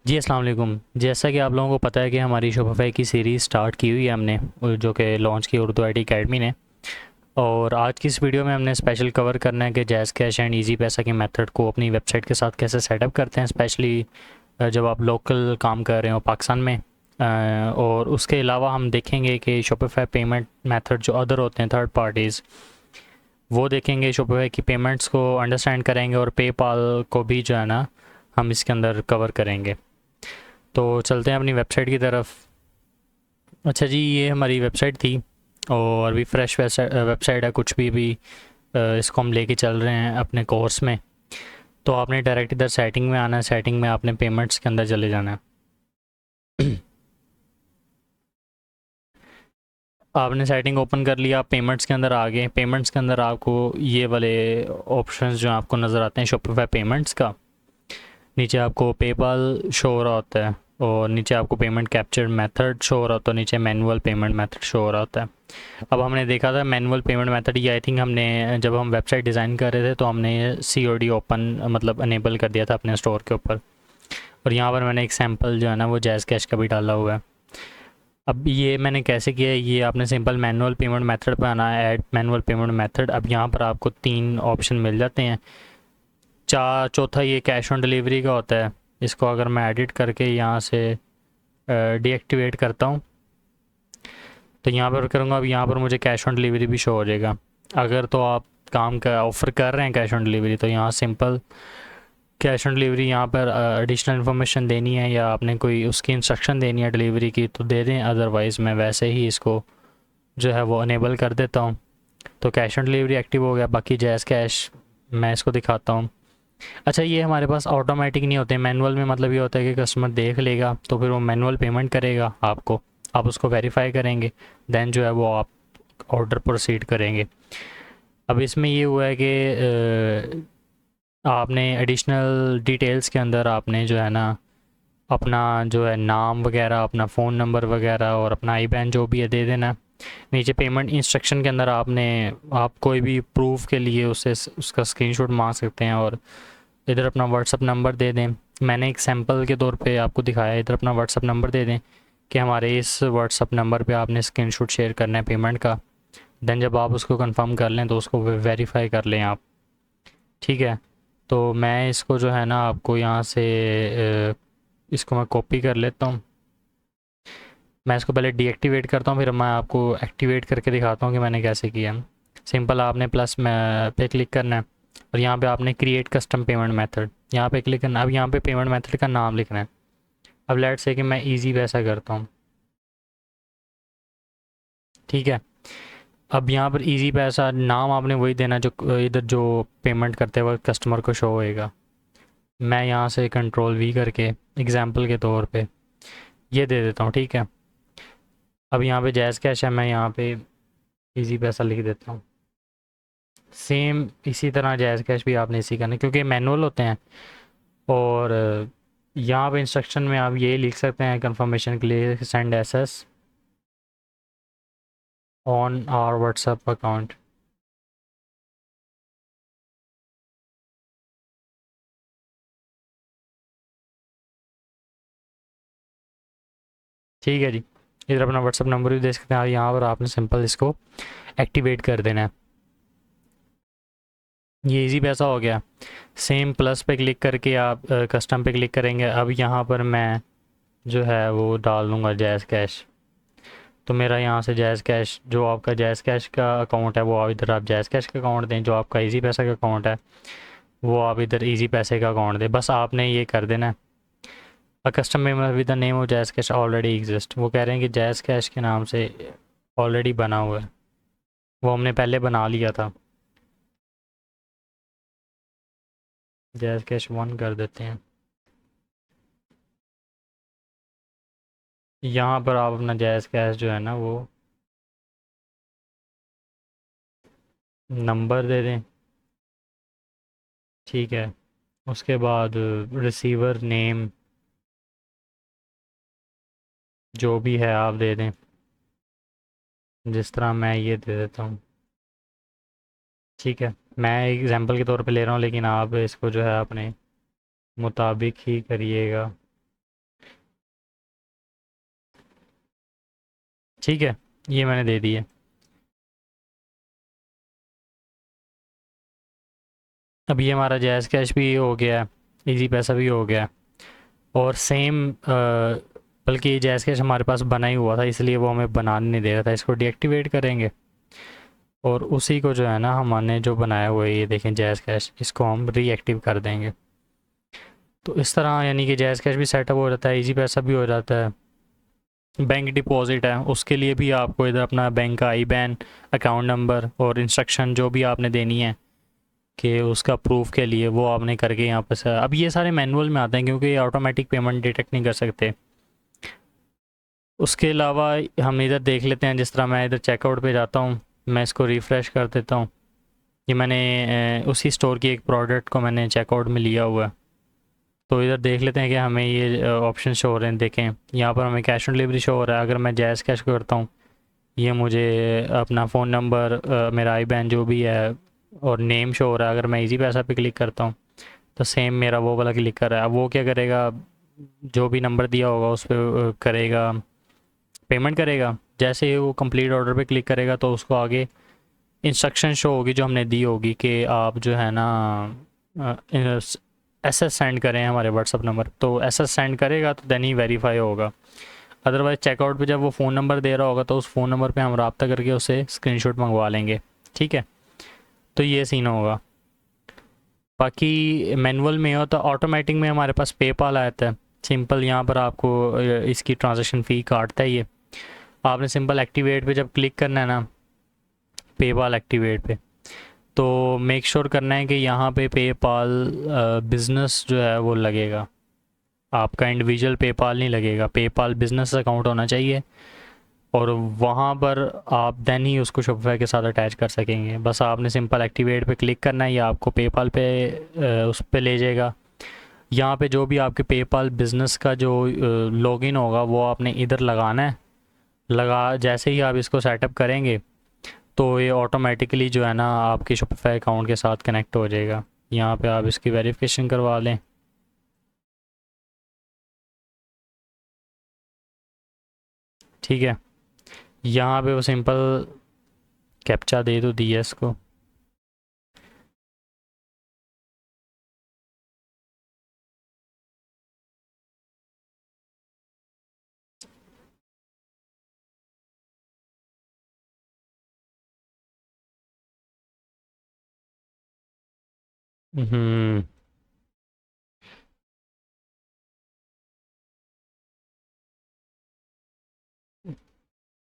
जी अस्सलाम वालेकुम। जैसा कि आप लोगों को पता है कि हमारी शोफाई की सीरीज़ स्टार्ट की हुई है हमने, जो कि लॉन्च की उर्दू आईटी अकेडमी ने। और आज की इस वीडियो में हमने स्पेशल कवर करना है कि जैज़ कैश एंड इजी पैसा के मेथड को अपनी वेबसाइट के साथ कैसे सेटअप करते हैं, स्पेशली जब आप लोकल काम कर रहे हो पाकिस्तान में। और उसके अलावा हम देखेंगे कि शोफाई पेमेंट मेथड जो अदर होते हैं थर्ड पार्टीज़, वो देखेंगे, शोफाई की पेमेंट्स को अंडरस्टैंड करेंगे और पेपाल को भी जो है ना हम इसके अंदर कवर करेंगे। तो चलते हैं अपनी वेबसाइट की तरफ। अच्छा जी, ये हमारी वेबसाइट थी और अभी फ्रेश वेबसाइट है, कुछ भी इसको हम लेके चल रहे हैं अपने कोर्स में। तो आपने डायरेक्ट इधर सेटिंग में आना है, सेटिंग में आपने पेमेंट्स के अंदर चले जाना है। आपने सेटिंग ओपन कर लिया, आप पेमेंट्स के अंदर आ गए। पेमेंट्स के अंदर आपको ये वाले ऑप्शंस जो आपको नज़र आते हैं शॉपिफाई पेमेंट्स का, नीचे आपको पेपाल शो हो रहा होता है और नीचे आपको पेमेंट कैप्चर मेथड शो हो रहा होता है, नीचे मैनुअल पेमेंट मेथड शो हो रहा होता है। अब हमने देखा था मैनुअल पेमेंट मेथड, ये आई थिंक हमने जब हम वेबसाइट डिज़ाइन कर रहे थे तो हमने ये COD ओपन मतलब अनेबल कर दिया था अपने स्टोर के ऊपर। और यहाँ पर मैंने एक सैम्पल जो है ना वो जैज़ कैश का भी डाला हुआ है। अब ये मैंने कैसे किया है, ये आपने सिंपल मैनुअल पेमेंट मेथड पर आना है, ऐड मैनुअल पेमेंट मेथड। अब यहाँ पर आपको 3 ऑप्शन मिल जाते हैं। चौथा ये कैश ऑन डिलीवरी का होता है। इसको अगर मैं एडिट करके यहाँ से डीएक्टिवेट करता हूँ तो यहाँ पर करूँगा, अब यहाँ पर मुझे कैश ऑन डिलीवरी भी शो हो जाएगा। अगर तो आप काम का ऑफ़र कर रहे हैं कैश ऑन डिलीवरी, तो यहाँ सिंपल कैश ऑन डिलीवरी, यहाँ पर एडिशनल इन्फॉर्मेशन देनी है या आपने कोई उसकी इंस्ट्रक्शन देनी है डिलीवरी की तो दे दें, अदरवाइज़ मैं वैसे ही इसको जो है वो अनेबल कर देता हूँ। तो कैश ऑन डिलीवरी एक्टिव हो गया। बाकी जैज़ कैश मैं इसको दिखाता हूँ। अच्छा, ये हमारे पास ऑटोमेटिक नहीं होते, मैनुअल में मतलब ये होता है कि कस्टमर देख लेगा तो फिर वो मैनुअल पेमेंट करेगा आपको, आप उसको वेरीफाई करेंगे, देन जो है वो आप ऑर्डर प्रोसीड करेंगे। अब इसमें ये हुआ है कि आपने एडिशनल डिटेल्स के अंदर आपने जो है ना अपना जो है नाम वगैरह, अपना फ़ोन नंबर वगैरह और अपना IBAN जो भी है दे देना। नीचे पेमेंट इंस्ट्रक्शन के अंदर आपने, आप कोई भी प्रूफ के लिए उससे उसका स्क्रीनशॉट मांग सकते हैं और इधर अपना व्हाट्सअप नंबर दे दें। मैंने एक सैम्पल के तौर पे आपको दिखाया है, इधर अपना व्हाट्सअप नंबर दे दें कि हमारे इस व्हाट्सअप नंबर पे आपने स्क्रीनशॉट शेयर करना है पेमेंट का। देन जब आप उसको कंफर्म कर लें तो उसको वेरीफाई कर लें आप। ठीक है, तो मैं इसको जो है ना आपको यहाँ से इसको मैं कॉपी कर लेता हूँ। मैं इसको पहले डीएक्टिवेट करता हूँ, फिर मैं आपको एक्टिवेट करके दिखाता हूँ कि मैंने कैसे किया। सिंपल आपने प्लस में पे क्लिक करना है और यहाँ पे आपने क्रिएट कस्टम पेमेंट मेथड यहाँ पे क्लिक करना है। अब यहाँ पे पेमेंट मेथड का नाम लिखना है। अब लेट्स से कि मैं इजी पैसा करता हूँ। ठीक है, अब यहाँ पर इजी पैसा नाम आपने वही देना जो इधर जो पेमेंट करते वक्त कस्टमर को शो होएगा। मैं यहाँ से कंट्रोल V करके एग्जाम्पल के तौर पे ये दे देता हूँ। ठीक है, अब यहाँ पे जैज़ कैश है, मैं यहाँ पे इजी पैसा लिख देता हूँ। सेम इसी तरह जैज़ कैश भी आपने इसी करना है क्योंकि मैनुअल होते हैं। और यहाँ पे इंस्ट्रक्शन में आप ये लिख सकते हैं कंफर्मेशन के लिए send SS on our WhatsApp account. ठीक है जी, इधर अपना व्हाट्सएप नंबर भी दे सकते हैं। यहाँ पर आपने सिंपल इसको एक्टिवेट कर देना है। ये इजी पैसा हो गया। सेम प्लस पे क्लिक करके आप कस्टम पे क्लिक करेंगे। अब यहाँ पर मैं जो है वो डाल दूँगा जैज़ कैश। तो मेरा यहाँ से जैज़ कैश, जो आपका जैज़ कैश का अकाउंट है वो आप इधर आप जैज़ कैश का अकाउंट दें, जो आपका इजी पैसा का अकाउंट है वो आप इधर इजी पैसे का अकाउंट दें। बस आपने ये कर देना है। A custom memory with the name of jazz cash already exist, वो कह रहे हैं कि जैज़ कैश के नाम से ऑलरेडी बना हुआ है, वो हमने पहले बना लिया था। जैज़ कैश 1 कर देते हैं। यहाँ पर आप अपना जैज़ कैश जो है ना वो नंबर दे दें। ठीक है, उसके बाद रिसीवर नेम जो भी है आप दे दें, जिस तरह मैं ये दे देता हूँ। ठीक है, मैं एग्जांपल के तौर पे ले रहा हूँ लेकिन आप इसको जो है अपने मुताबिक ही करिएगा। ठीक है, ये मैंने दे दिए। अब ये हमारा जैज़ कैश भी हो गया है, इजी पैसा भी हो गया है। और सेम बल्कि ये जैज़ कैश हमारे पास बना ही हुआ था, इसलिए वो हमें बनाने नहीं दे रहा था। इसको डीएक्टिवेट करेंगे और उसी को जो है ना हमने जो बनाया हुआ है, ये देखें जैज़ कैश, इसको हम रीएक्टिव कर देंगे। तो इस तरह यानी कि जैज़ कैश भी सेटअप हो जाता है, इजी पैसा भी हो जाता है। बैंक डिपॉजिट है, उसके लिए भी आपको इधर अपना बैंक का IBAN, अकाउंट नंबर और इंस्ट्रक्शन जो भी आपने देनी है कि उसका प्रूफ के लिए, वो आपने करके यहाँ पर से। अब ये सारे मैनुअल में आते हैं क्योंकि ये ऑटोमेटिक पेमेंट डिटेक्ट नहीं कर सकते। उसके अलावा हम इधर देख लेते हैं, जिस तरह मैं इधर चेकआउट पे जाता हूँ, मैं इसको रिफ़्रेश कर देता हूँ। ये मैंने उसी स्टोर की एक प्रोडक्ट को मैंने चेकआउट में लिया हुआ है। तो इधर देख लेते हैं कि हमें ये ऑप्शन शो हो रहे हैं। देखें यहाँ पर हमें कैश ऑन डिलीवरी शो हो रहा है। अगर मैं जैज़ कैश करता हूँ, ये मुझे अपना फ़ोन नंबर, मेरा IBAN जो भी है और नेम शो हो रहा है। अगर मैं इजी पैसा पे क्लिक करता हूँ तो सेम मेरा वो वाला क्लिक कर रहा है। अब वो क्या करेगा, जो भी नंबर दिया होगा उस पर करेगा, पेमेंट करेगा। जैसे ही वो कंप्लीट ऑर्डर पे क्लिक करेगा तो उसको आगे इंस्ट्रक्शन शो होगी जो हमने दी होगी कि आप जो है ना SS सेंड करें हमारे व्हाट्सअप नंबर। तो SS सेंड करेगा तो देन ही वेरीफाई होगा। अदरवाइज़ चेकआउट पे जब वो फ़ोन नंबर दे रहा होगा तो उस फ़ोन नंबर पे हम रब्ता करके उससे स्क्रीनशॉट मंगवा लेंगे। ठीक है, तो ये सीन होगा। बाकी मैनुअल में हो तो ऑटोमेटिक में हमारे पास पेपाल आता है। सिंपल यहाँ पर आपको इसकी ट्रांजैक्शन फ़ी काटता है ये। आपने सिंपल एक्टिवेट पे जब क्लिक करना है ना, पेपाल एक्टिवेट पे, तो मेक श्योर करना है कि यहाँ पे पेपाल बिज़नेस जो है वो लगेगा। आपका इंडिविजुअल पेपाल नहीं लगेगा, पेपाल बिज़नेस अकाउंट होना चाहिए। और वहाँ पर आप देन ही उसको शॉपिफाई के साथ अटैच कर सकेंगे। बस आपने सिंपल एक्टिवेट पे क्लिक करना है, या आपको पेपाल पे उस पे ले जाएगा। यहाँ पे जो भी आपके पेपाल बिज़नेस का जो लॉगिन होगा वो आपने इधर लगाना है। जैसे ही आप इसको सेटअप करेंगे तो ये ऑटोमेटिकली जो है ना आपके शॉपिफाई अकाउंट के साथ कनेक्ट हो जाएगा। यहाँ पे आप इसकी वेरिफिकेशन करवा लें। ठीक है, यहाँ पे वो सिंपल कैप्चा दे तो दिया इसको। हम्म,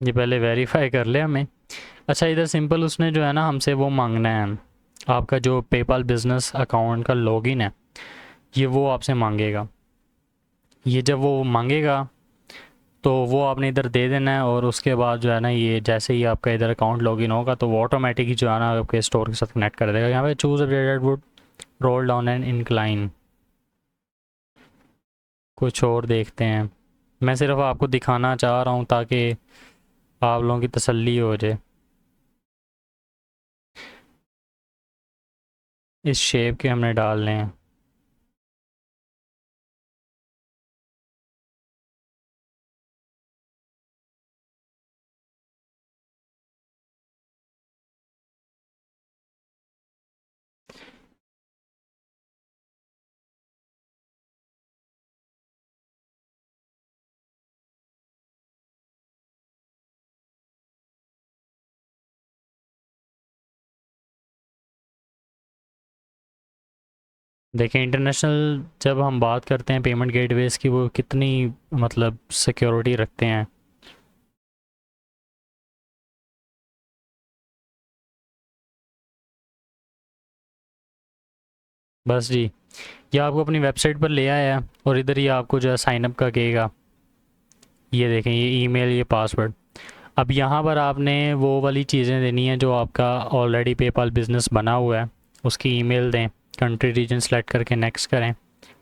ये पहले वेरीफाई कर ले हमें। अच्छा, इधर सिंपल उसने जो है ना हमसे वो मांगना है, आपका जो पेपाल बिज़नेस अकाउंट का लॉगिन है, ये वो आपसे मांगेगा। ये जब वो मांगेगा तो वो आपने इधर दे देना है। और उसके बाद जो है ना, ये जैसे ही आपका इधर अकाउंट लॉगिन होगा तो वो ऑटोमेटिक ही जो है ना आपके स्टोर के साथ कनेक्ट कर देगा। यहाँ पे choose red wood roll down and incline, कुछ और देखते हैं। मैं सिर्फ आपको दिखाना चाह रहा हूँ ताकि आप लोगों की तसल्ली हो जाए। इस शेप के हमने डालने हैं। देखें, इंटरनेशनल जब हम बात करते हैं पेमेंट गेटवेज़ की, वो कितनी मतलब सिक्योरिटी रखते हैं। बस जी, ये आपको अपनी वेबसाइट पर ले आया है और इधर ही आपको जो है साइनअप का कहेगा। ये देखें, ये ईमेल, ये पासवर्ड। अब यहाँ पर आपने वो वाली चीज़ें देनी है जो आपका ऑलरेडी पेपाल बिज़नेस बना हुआ है। उसकी ईमेल दें, कंट्री रीजन सेलेक्ट करके नेक्स्ट करें।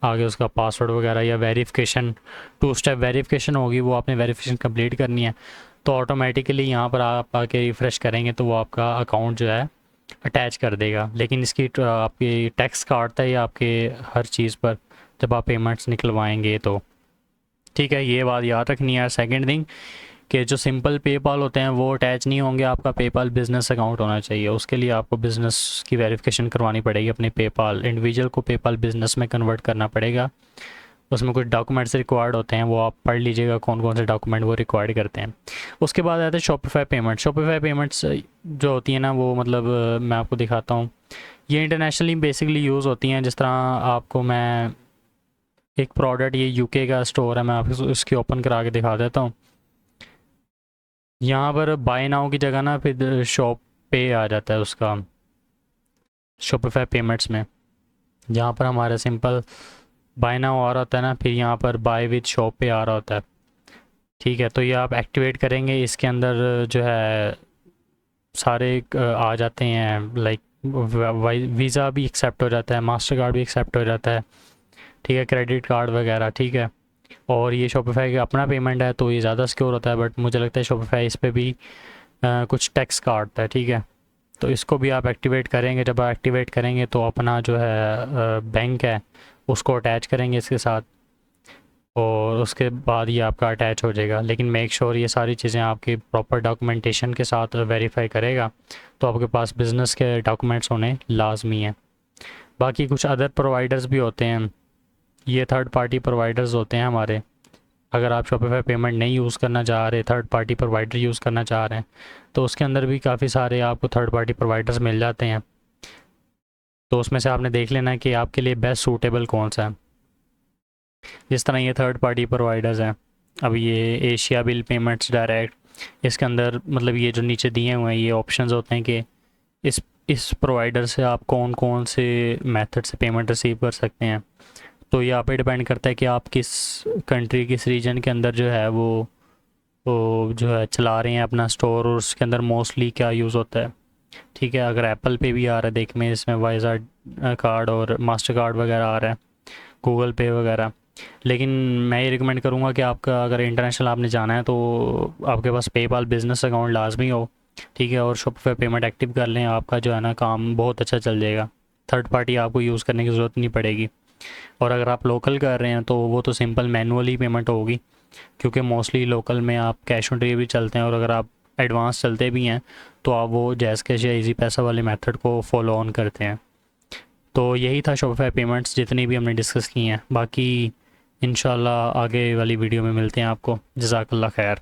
आगे उसका पासवर्ड वगैरह या वेरिफिकेशन, 2 स्टेप वेरिफिकेशन होगी, वो आपने वेरिफिकेशन कंप्लीट करनी है। तो ऑटोमेटिकली यहाँ पर आप आके रिफ़्रेश करेंगे तो वो आपका अकाउंट जो है अटैच कर देगा। लेकिन इसकी आपकी टैक्स काटता है आपके हर चीज़ पर जब आप पेमेंट्स निकलवाएंगे तो। ठीक है, ये बात याद रखनी है। सेकंड थिंग कि जो सिंपल पेपाल होते हैं वो अटैच नहीं होंगे, आपका पेपाल बिज़नेस अकाउंट होना चाहिए। उसके लिए आपको बिज़नेस की वेरिफिकेशन करवानी पड़ेगी अपने पेपाल, इंडिविजुअल को पेपाल बिज़नेस में कन्वर्ट करना पड़ेगा। उसमें कुछ डॉक्यूमेंट्स रिक्वायर्ड होते हैं, वो आप पढ़ लीजिएगा कौन कौन से डॉक्यूमेंट वो रिक्वायर्ड करते हैं। उसके बाद आते हैं शॉपिफाई पेमेंट। शॉपिफाई पेमेंट्स जो होती है ना वो मतलब मैं आपको दिखाता हूँ, ये इंटरनेशनली बेसिकली यूज़ होती हैं। जिस तरह आपको मैं एक प्रोडक्ट, ये यूके का स्टोर है, मैं आपको इसकी ओपन करा के दिखा देता हूँ। यहाँ पर बाय नाउ की जगह ना फिर शॉप पे आ जाता है उसका, शॉपिफाई पेमेंट्स में। यहाँ पर हमारा सिंपल बाय नाउ आ रहा होता है ना, फिर यहाँ पर बाय विद शॉप पे आ रहा होता है। ठीक है, तो ये आप एक्टिवेट करेंगे, इसके अंदर जो है सारे आ जाते हैं, लाइक वीज़ा भी एक्सेप्ट हो जाता है, मास्टर कार्ड भी एक्सेप्ट हो जाता है, ठीक है, क्रेडिट कार्ड वगैरह। ठीक है, और ये शॉपिफाई का अपना पेमेंट है तो ये ज़्यादा सिक्योर होता है, बट मुझे लगता है शॉपिफाई इस पर भी कुछ टैक्स काटता है। ठीक है, तो इसको भी आप एक्टिवेट करेंगे। जब आप एक्टिवेट करेंगे तो अपना जो है बैंक है उसको अटैच करेंगे इसके साथ, और उसके बाद ये आपका अटैच हो जाएगा। लेकिन मेक श्योर ये सारी चीज़ें आपकी प्रॉपर डॉक्यूमेंटेशन के साथ वेरीफाई करेगा, तो आपके पास बिज़नेस के डॉक्यूमेंट्स होने लाजमी हैं। बाकी कुछ अदर प्रोवाइडर्स भी होते हैं, ये थर्ड पार्टी प्रोवाइडर्स होते हैं हमारे। अगर आप शॉपिफाई पेमेंट नहीं यूज़ करना चाह रहे, थर्ड पार्टी प्रोवाइडर यूज़ करना चाह रहे हैं, तो उसके अंदर भी काफ़ी सारे आपको थर्ड पार्टी प्रोवाइडर्स मिल जाते हैं। तो उसमें से आपने देख लेना है कि आपके लिए बेस्ट सूटेबल कौन सा है। जिस तरह ये थर्ड पार्टी प्रोवाइडर्स हैं, अब ये एशिया बिल पेमेंट्स डायरेक्ट, इसके अंदर मतलब ये जो नीचे दिए हुए हैं ये ऑप्शंस होते हैं कि इस प्रोवाइडर से आप कौन कौन से मेथड से पेमेंट रिसीव कर सकते हैं। तो ये आप पे डिपेंड करता है कि आप किस कंट्री, किस रीजन के अंदर जो है वो जो है चला रहे हैं अपना स्टोर, और उसके अंदर मोस्टली क्या यूज़ होता है। ठीक है, अगर एप्पल पे भी आ रहा है देख में, इसमें वाइज़ा कार्ड और मास्टर कार्ड वगैरह आ रहा है, गूगल पे वगैरह। लेकिन मैं ये रिकमेंड करूँगा कि आपका अगर इंटरनेशनल आपने जाना है तो आपके पास पेपाल बिज़नेस अकाउंट लाजमी हो। ठीक है, और शॉपिफाई पेमेंट एक्टिव कर लें, आपका जो है ना काम बहुत अच्छा चल जाएगा, थर्ड पार्टी आपको यूज़ करने की ज़रूरत नहीं पड़ेगी। और अगर आप लोकल कर रहे हैं तो वो तो सिंपल मैनुअली पेमेंट होगी, क्योंकि मोस्टली लोकल में आप कैश ऑन डिलीवरी चलते हैं, और अगर आप एडवांस चलते भी हैं तो आप वो जैज़ कैश या इजी पैसा वाले मेथड को फॉलो ऑन करते हैं। तो यही था शॉपिफाई पेमेंट्स जितनी भी हमने डिस्कस की हैं। बाकी इंशाल्लाह आगे वाली वीडियो में मिलते हैं आपको। जज़ाकल्लाह खैर।